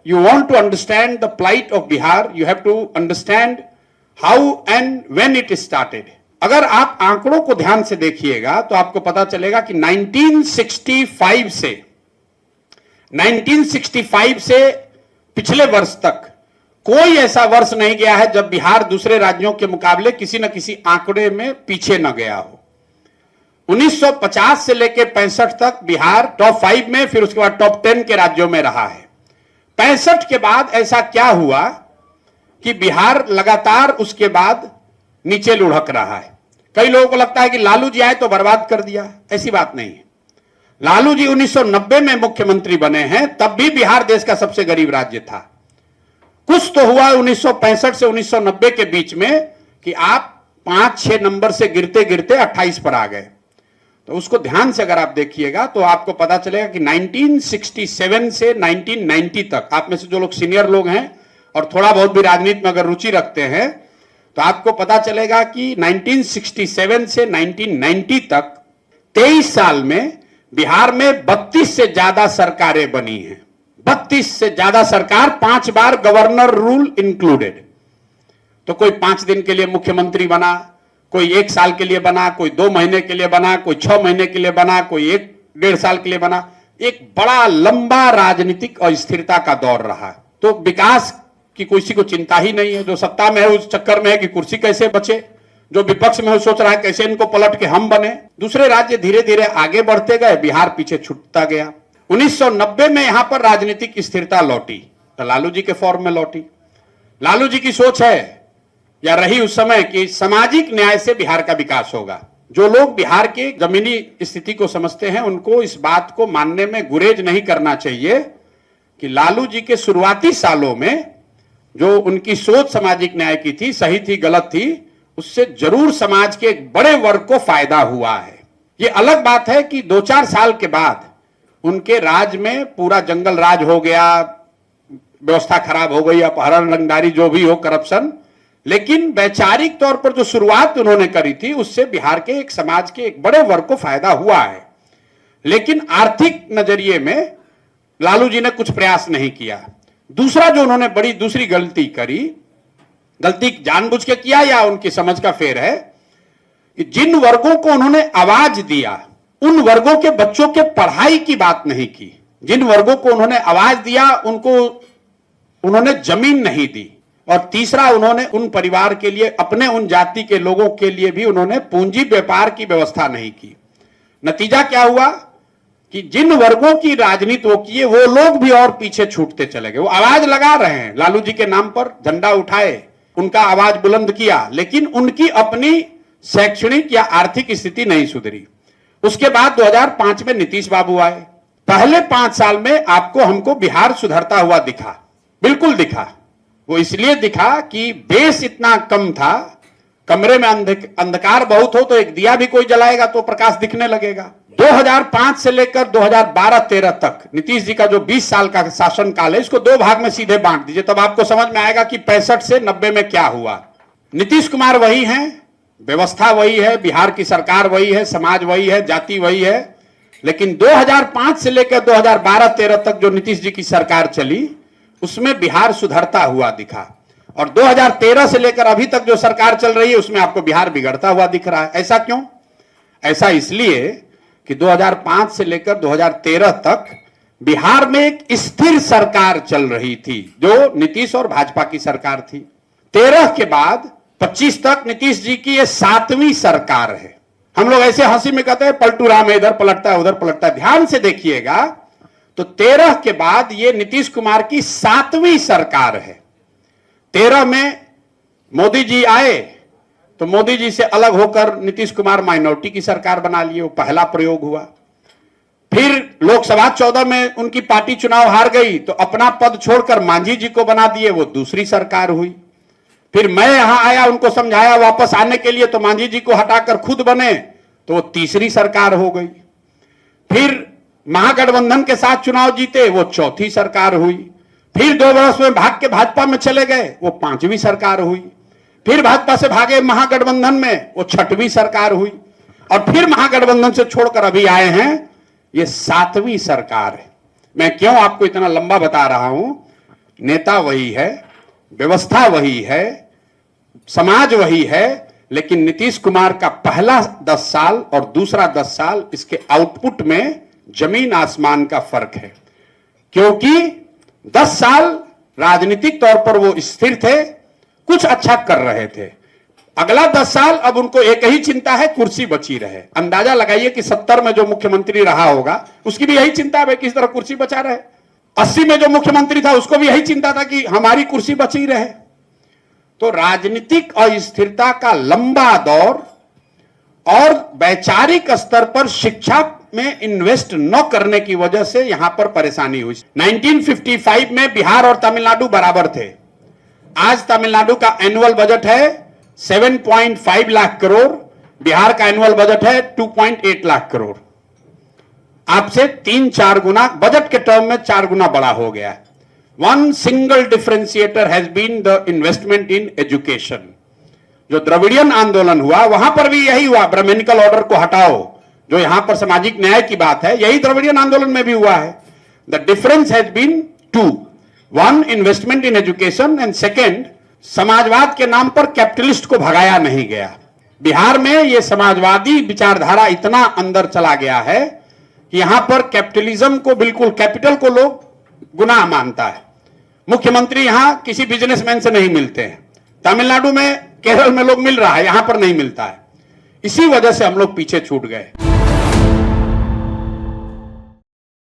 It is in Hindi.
you want to understand the plight of Bihar, you have to understand how and when it started. अगर आप आंकड़ों को ध्यान से देखिएगा तो आपको पता चलेगा कि 1965 से पिछले वर्ष तक कोई ऐसा वर्ष नहीं गया है जब बिहार दूसरे राज्यों के मुकाबले किसी न किसी आंकड़े में पीछे न गया हो। 1950 से लेकर 65 तक बिहार टॉप 5 में, फिर उसके बाद टॉप 10 के राज्यों में रहा है। 65 के बाद ऐसा क्या हुआ कि बिहार लगातार उसके बाद नीचे लुढ़क रहा है। कई लोगों को लगता है कि लालू जी आए तो बर्बाद कर दिया, ऐसी बात नहीं है। लालू जी 1990 में मुख्यमंत्री बने हैं, तब भी बिहार देश का सबसे गरीब राज्य था। कुछ तो हुआ 1965 से 1990 के बीच में कि आप 5-6 नंबर से गिरते गिरते 28 पर आ गए। तो उसको ध्यान से अगर आप देखिएगा तो आपको पता चलेगा कि 1967 से 1990 तक, आप में से जो लोग सीनियर लोग हैं और थोड़ा बहुत भी राजनीति में अगर रुचि रखते हैं तो आपको पता चलेगा कि 1967 से 1990 तक 23 साल में बिहार में 32 से ज्यादा सरकारें बनी हैं। 32 से ज्यादा सरकार, 5 बार गवर्नर रूल इंक्लूडेड। तो कोई 5 दिन के लिए मुख्यमंत्री बना, कोई 1 साल के लिए बना, कोई 2 महीने के लिए बना, कोई 6 महीने के लिए बना, कोई 1-1.5 साल के लिए बना। एक बड़ा लंबा राजनीतिक अस्थिरता का दौर रहा। तो विकास की किसी को चिंता ही नहीं है। जो सत्ता में है उस चक्कर में है कि कुर्सी कैसे बचे, जो विपक्ष में है सोच रहा है कैसे इनको पलट के हम बने। दूसरे राज्य धीरे धीरे आगे बढ़ते गए, बिहार पीछे छूटता गया। 1990 में यहां पर राजनीतिक स्थिरता लौटी तो लालू जी के फॉर्म में लौटी। लालू जी की सोच है या रही उस समय कि सामाजिक न्याय से बिहार का विकास होगा। जो लोग बिहार के जमीनी स्थिति को समझते हैं उनको इस बात को मानने में गुरेज नहीं करना चाहिए कि लालू जी के शुरुआती सालों में जो उनकी सोच सामाजिक न्याय की थी, सही थी गलत थी, उससे जरूर समाज के एक बड़े वर्ग को फायदा हुआ है। ये अलग बात है कि 2-4 साल के बाद उनके राज में पूरा जंगल राज हो गया, व्यवस्था खराब हो गई, अपहरण, रंगदारी, जो भी हो, करप्शन। लेकिन वैचारिक तौर पर जो शुरुआत उन्होंने करी थी उससे बिहार के एक समाज के एक बड़े वर्ग को फायदा हुआ है। लेकिन आर्थिक नजरिए में लालू जी ने कुछ प्रयास नहीं किया। दूसरा जो उन्होंने बड़ी दूसरी गलती करी, गलती जानबूझ के किया या उनकी समझ का फेर है, कि जिन वर्गों को उन्होंने आवाज दिया उन वर्गों के बच्चों के पढ़ाई की बात नहीं की। जिन वर्गों को उन्होंने आवाज दिया उनको उन्होंने जमीन नहीं दी। और तीसरा, उन्होंने उन परिवार के लिए, अपने उन जाति के लोगों के लिए भी उन्होंने पूंजी व्यापार की व्यवस्था नहीं की। नतीजा क्या हुआ कि जिन वर्गों की राजनीति वो किए वो लोग भी और पीछे छूटते चले गए। वो आवाज लगा रहे हैं, लालू जी के नाम पर झंडा उठाए, उनका आवाज बुलंद किया, लेकिन उनकी अपनी शैक्षणिक या आर्थिक स्थिति नहीं सुधरी। उसके बाद 2005 में नीतीश बाबू आए। पहले 5 साल में आपको हमको बिहार सुधरता हुआ दिखा, बिल्कुल दिखा। वो इसलिए दिखा कि बेस इतना कम था, कमरे में अंधकार बहुत हो तो एक दिया भी कोई जलाएगा तो प्रकाश दिखने लगेगा। 2005 से लेकर 2012-13 तक नीतीश जी का जो 20 साल का शासन काल है, इसको 2 भाग में सीधे बांट दीजिए, तब आपको समझ में आएगा कि 65 से 90 में क्या हुआ। नीतीश कुमार वही हैं, व्यवस्था वही है, बिहार की सरकार वही है, समाज वही है, जाति वही है। लेकिन 2005 से लेकर 2012-13 तक जो नीतीश जी की सरकार चली उसमें बिहार सुधरता हुआ दिखा। और 2013 से लेकर अभी तक जो सरकार चल रही है उसमें आपको बिहार बिगड़ता हुआ दिख रहा है। ऐसा क्यों? ऐसा इसलिए कि 2005 से लेकर 2013 तक बिहार में एक स्थिर सरकार चल रही थी जो नीतीश और भाजपा की सरकार थी। 13 के बाद 25 तक नीतीश जी की ये 7वीं सरकार है। हम लोग ऐसे हंसी में कहते हैं पलटू राम है, इधर पलटता है उधर पलटता है। ध्यान से देखिएगा तो 13 के बाद ये नीतीश कुमार की 7वीं सरकार है। 13 में मोदी जी आए तो मोदी जी से अलग होकर नीतीश कुमार माइनॉरिटी की सरकार बना लिए, वो पहला प्रयोग हुआ। फिर लोकसभा 14 में उनकी पार्टी चुनाव हार गई तो अपना पद छोड़कर मांझी जी को बना दिए, वो दूसरी सरकार हुई। फिर मैं यहां आया, उनको समझाया वापस आने के लिए, तो मांझी जी को हटाकर खुद बने तो वो तीसरी सरकार हो गई। फिर महागठबंधन के साथ चुनाव जीते, वो चौथी सरकार हुई। फिर 2 वर्ष में भाग के भाजपा में चले गए, वो 5वीं सरकार हुई। फिर भाजपा से भागे महागठबंधन में, वो 6वीं सरकार हुई। और फिर महागठबंधन से छोड़कर अभी आए हैं, ये 7वीं सरकार है। मैं क्यों आपको इतना लंबा बता रहा हूं? नेता वही है, व्यवस्था वही है, समाज वही है, लेकिन नीतीश कुमार का पहला 10 साल और दूसरा 10 साल, इसके आउटपुट में जमीन आसमान का फर्क है। क्योंकि 10 साल राजनीतिक तौर पर वो स्थिर थे, कुछ अच्छा कर रहे थे। अगला 10 साल अब उनको एक ही चिंता है, कुर्सी बची रहे। अंदाजा लगाइए कि 70 में जो मुख्यमंत्री रहा होगा उसकी भी यही चिंता है किस तरह कुर्सी बचा रहे। 80 में जो मुख्यमंत्री था उसको भी यही चिंता था कि हमारी कुर्सी बची रहे। तो राजनीतिक अस्थिरता का लंबा दौर और वैचारिक स्तर पर शिक्षा में इन्वेस्ट न करने की वजह से यहां पर परेशानी हुई। 1955 में बिहार और तमिलनाडु बराबर थे। आज तमिलनाडु का एनुअल बजट है 7.5 लाख करोड़, बिहार का एनुअल बजट है 2.8 लाख करोड़। आपसे 3-4 गुना बजट के टर्म में 4 गुना बड़ा हो गया है। One single differentiator has been the investment in education. जो द्रविडियन आंदोलन हुआ वहां पर भी यही हुआ, ब्राह्मणिकल ऑर्डर को हटाओ, जो यहां पर सामाजिक न्याय की बात है, यही द्रविडियन आंदोलन में भी हुआ है। The difference has been 2, 1 investment in education and second समाजवाद के नाम पर कैपिटलिस्ट को भगाया नहीं गया। बिहार में यह समाजवादी विचारधारा इतना अंदर चला गया है कि यहां पर कैपिटलिज्म को, बिल्कुल कैपिटल को लोग गुनाह मानता है। मुख्यमंत्री यहां किसी बिजनेसमैन से नहीं मिलते हैं। तमिलनाडु में, केरल में लोग मिल रहा है, यहां पर नहीं मिलता है। इसी वजह से हम लोग पीछे छूट गए।